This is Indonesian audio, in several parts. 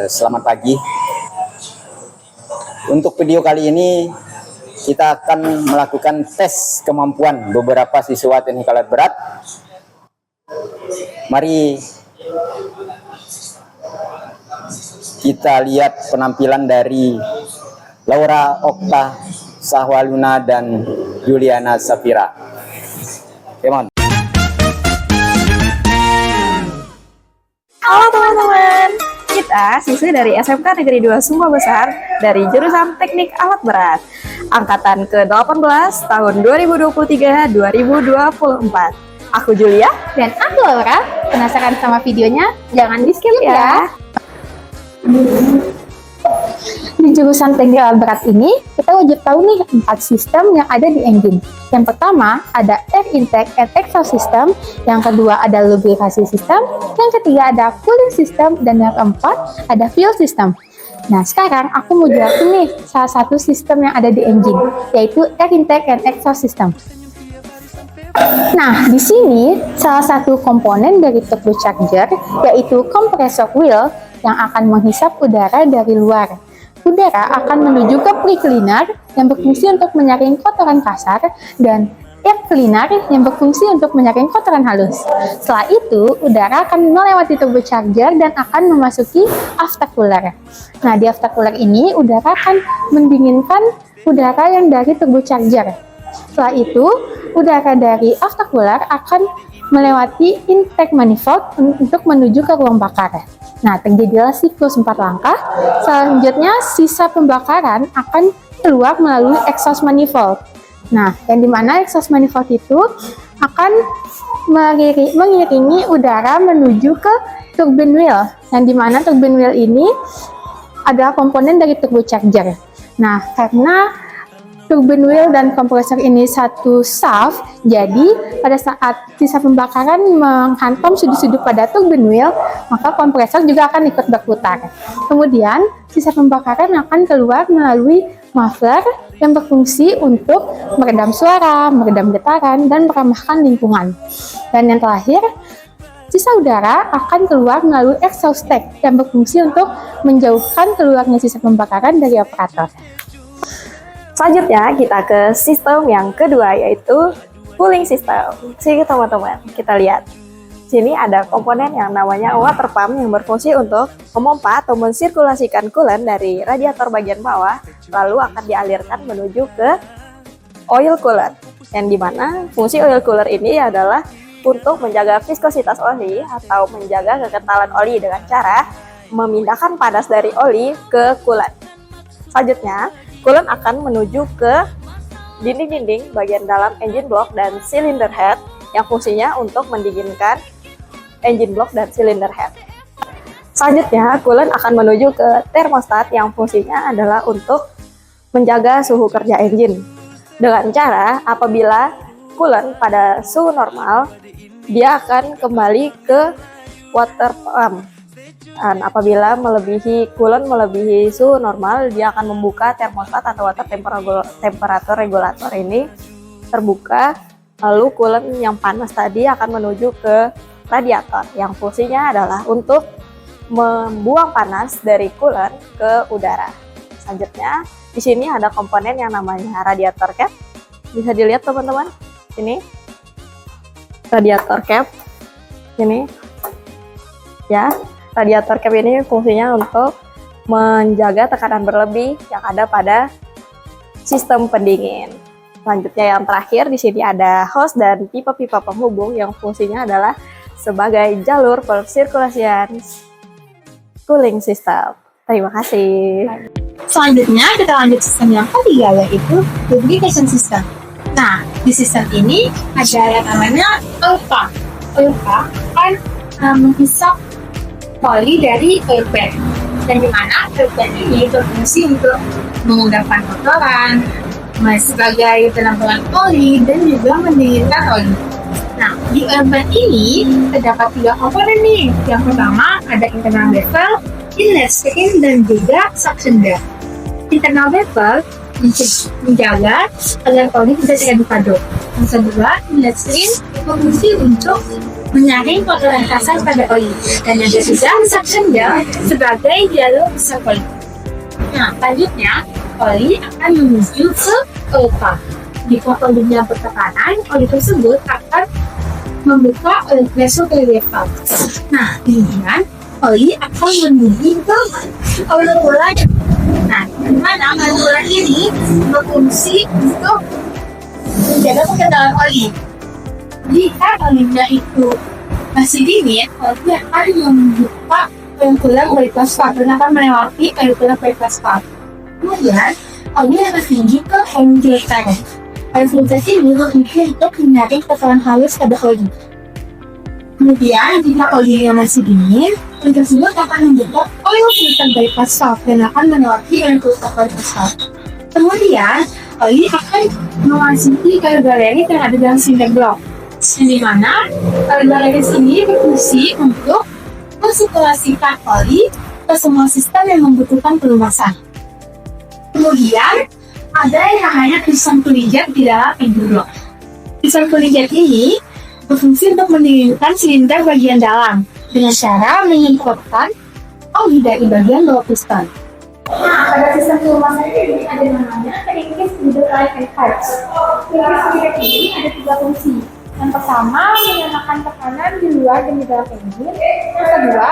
Selamat pagi. Untuk video kali ini kita akan melakukan tes kemampuan beberapa siswa teknik alat berat. Mari kita lihat penampilan dari Laura Okta Sahwaluna dan Juliana Safira. Come on. Halo teman-teman, kita siswa dari SMK Negeri 2 Sumba Besar dari jurusan Teknik Alat Berat angkatan ke-18 tahun 2023-2024. Aku Julia dan aku Laura. Penasaran sama videonya? Jangan di-skip ya. Di jurusan Teknik Alat Berat ini, kita wajib tahu nih 4 sistem yang ada di engine. Yang pertama ada air intake and exhaust system, yang kedua ada lubrikasi system, yang ketiga ada cooling system, dan yang keempat ada fuel system. Nah, sekarang aku mau jelasin nih salah satu sistem yang ada di engine, yaitu air intake and exhaust system. Nah, di sini salah satu komponen dari turbocharger yaitu compressor wheel yang akan menghisap udara dari luar. Udara akan menuju ke pre-cleaner yang berfungsi untuk menyaring kotoran kasar dan air cleaner yang berfungsi untuk menyaring kotoran halus. Setelah itu, udara akan melewati turbocharger dan akan memasuki aftercooler. Nah, di aftercooler ini udara akan mendinginkan udara yang dari turbocharger. Setelah itu, udara dari aftercooler akan melewati intake manifold untuk menuju ke ruang bakar. Nah, terjadilah siklus 4 langkah. Selanjutnya, sisa pembakaran akan keluar melalui exhaust manifold. Nah, yang dimana exhaust manifold itu akan mengiringi udara menuju ke turbine wheel. Yang dimana turbine wheel ini adalah komponen dari turbocharger. Nah, karena turbine wheel dan kompresor ini satu shaft, jadi pada saat sisa pembakaran menghantam sudut-sudut pada turbine wheel, maka kompresor juga akan ikut berputar. Kemudian, sisa pembakaran akan keluar melalui muffler yang berfungsi untuk meredam suara, meredam getaran, dan meramahkan lingkungan. Dan yang terakhir, sisa udara akan keluar melalui exhaust tank yang berfungsi untuk menjauhkan keluarnya sisa pembakaran dari operator. Selanjutnya kita ke sistem yang kedua, yaitu cooling system. Sini teman-teman, kita lihat. Sini ada komponen yang namanya water pump yang berfungsi untuk memompa atau mensirkulasikan coolant dari radiator bagian bawah, lalu akan dialirkan menuju ke oil cooler. Yang dimana fungsi oil cooler ini adalah untuk menjaga viskositas oli atau menjaga kekentalan oli dengan cara memindahkan panas dari oli ke coolant. Selanjutnya, coolant akan menuju ke dinding-dinding bagian dalam engine block dan cylinder head yang fungsinya untuk mendinginkan engine block dan cylinder head. Selanjutnya, coolant akan menuju ke thermostat yang fungsinya adalah untuk menjaga suhu kerja engine. Dengan cara apabila coolant pada suhu normal, dia akan kembali ke water pump. Dan apabila coolant melebihi suhu normal, dia akan membuka termostat atau water temperature regulator ini terbuka, lalu coolant yang panas tadi akan menuju ke radiator yang fungsinya adalah untuk membuang panas dari coolant ke udara. Selanjutnya, di sini ada komponen yang namanya radiator cap. Bisa dilihat teman-teman, ini radiator cap. Ini ya. Radiator cap ini fungsinya untuk menjaga tekanan berlebih yang ada pada sistem pendingin. Selanjutnya yang terakhir di sini ada hose dan pipa-pipa penghubung yang fungsinya adalah sebagai jalur persirkulasian cooling system. Terima kasih. Selanjutnya kita lanjut sistem yang ketiga, yaitu lubrication system. Nah, di sistem ini ada yang namanya oil pump. Oil pump akan menghisap oli dari oil pan, dan dimana oil pan ini berfungsi untuk mengundangkan kotoran sebagai penampungan oli dan juga mendinginkan oli. Nah, di oil pan ini terdapat 3 komponen nih. Yang pertama ada internal bevel, inlet stream, dan juga suction duct. Internal bevel menjaga agar oli tidak terjadi paduk. Yang kedua, inlet stream berfungsi untuk menyaring kotoran kasar pada oli. Dan yang ketiga, suction gel sebagai jalur besar oli. Nah, selanjutnya, oli akan menuju ke oil pump. Jika olinya bertekanan, oli tersebut akan membuka oil pressure ke pump. Nah, kemudian oli akan menuju ke oil cooler. Nah, di mana oil cooler ini berfungsi untuk menjaga kekendalan oli. Jika olinya itu masih dingin, oli akan membuka oil cooler bypass pump dan akan melewati oil cooler bypass pump. Kemudian, oli akan tinggi ke hand filter. Hand filter ini berfungsi untuk menyaring kotoran halus pada oli. Kemudian, jika olinya masih dingin, oli tersebut akan membuka oil filter bypass valve dan akan melewati oil filter bypass valve. Kemudian, oli akan memasuki oil galeri yang ada dalam cylinder block. Di mana oil galeri ini berfungsi untuk mensirkulasikan oli ke semua sistem yang membutuhkan pelumasan. Kemudian, ada yang namanya piston cooling jet di dalam engine block. Piston cooling jet ini berfungsi untuk mendinginkan silinder bagian dalam dengan cara menyemprotkan oli dari bagian bawah piston. Nah, pada sistem pelumasan ini ada namanya increase middle line and pipes. Increase middle ini ada 3 fungsi. Yang pertama, menyamakan tekanan di luar dan di dalam engine. Yang kedua,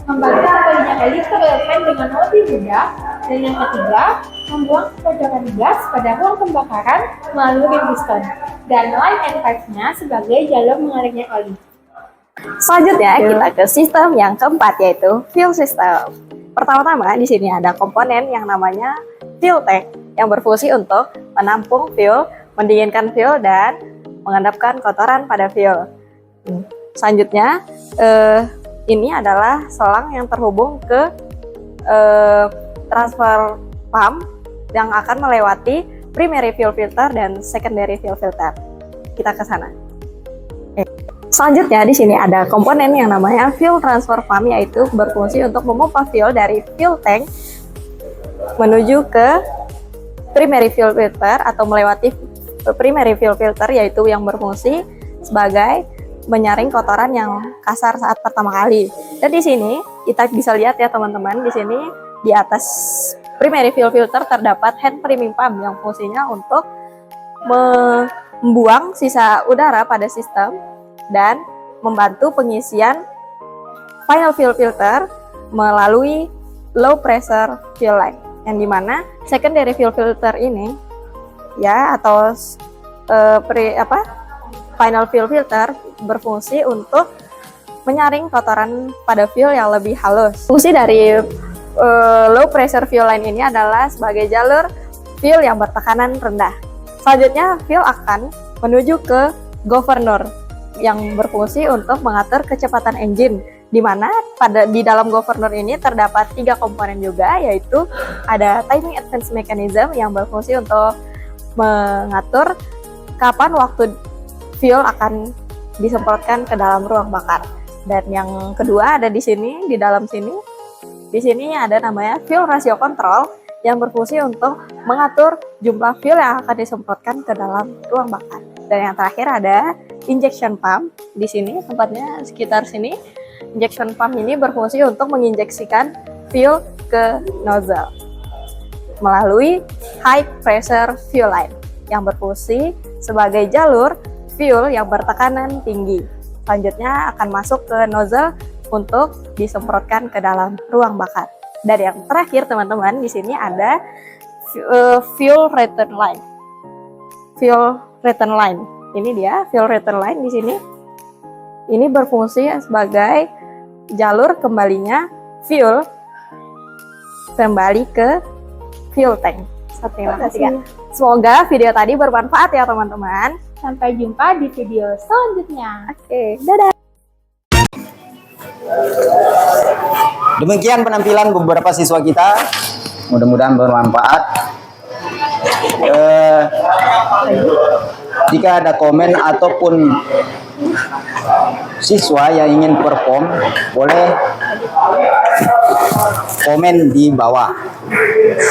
membantu kembalinya oli ke oil pan dengan lebih mudah. Dan yang ketiga, membuang kotoran gas pada ruang pembakaran melalui ring piston. Dan line and pipes-nya sebagai jalur mengalirnya oli. Selanjutnya kita ke sistem yang keempat, yaitu fuel system. Pertama-tama di sini ada komponen yang namanya fuel tank yang berfungsi untuk menampung fuel, mendinginkan fuel, dan mengendapkan kotoran pada fuel. Selanjutnya ini adalah selang yang terhubung ke transfer pump yang akan melewati primary fuel filter dan secondary fuel filter. Kita ke sana. Selanjutnya di sini ada komponen yang namanya fuel transfer pump, yaitu berfungsi untuk memompa fuel dari fuel tank menuju ke primary fuel filter atau melewati primary fuel filter, yaitu yang berfungsi sebagai menyaring kotoran yang kasar saat pertama kali. Dan di sini kita bisa lihat ya teman-teman, di sini di atas primary fuel filter terdapat hand priming pump yang fungsinya untuk membuang sisa udara pada sistem dan membantu pengisian final fuel filter melalui low pressure fuel line, yang dimana secondary fuel filter ini ya atau final fuel filter berfungsi untuk menyaring kotoran pada fuel yang lebih halus. Fungsi dari low pressure fuel line ini adalah sebagai jalur fuel yang bertekanan rendah. Selanjutnya fuel akan menuju ke governor yang berfungsi untuk mengatur kecepatan engine, di mana di dalam governor ini terdapat 3 komponen juga, yaitu ada timing advance mechanism yang berfungsi untuk mengatur kapan waktu fuel akan disemprotkan ke dalam ruang bakar. Dan yang kedua ada di sini, di dalam sini. Di sini ada namanya fuel ratio control yang berfungsi untuk mengatur jumlah fuel yang akan disemprotkan ke dalam ruang bakar. Dan yang terakhir ada injection pump. Di sini tempatnya sekitar sini. Injection pump ini berfungsi untuk menginjeksikan fuel ke nozzle melalui high pressure fuel line yang berfungsi sebagai jalur fuel yang bertekanan tinggi. Selanjutnya akan masuk ke nozzle untuk disemprotkan ke dalam ruang bakar. Dan yang terakhir teman-teman, di sini ada fuel return line. Fuel return line. Ini dia fuel return line di sini. Ini berfungsi sebagai jalur kembalinya fuel kembali ke fuel tank. Terima kasih. Semoga video tadi bermanfaat ya teman-teman. Sampai jumpa di video selanjutnya. Oke, dadah. Demikian penampilan beberapa siswa kita. Mudah-mudahan bermanfaat. Jika ada komen ataupun siswa yang ingin perform, boleh komen di bawah.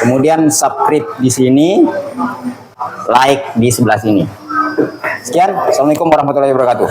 Kemudian subscribe di sini, like di sebelah sini. Sekian, Assalamualaikum warahmatullahi wabarakatuh.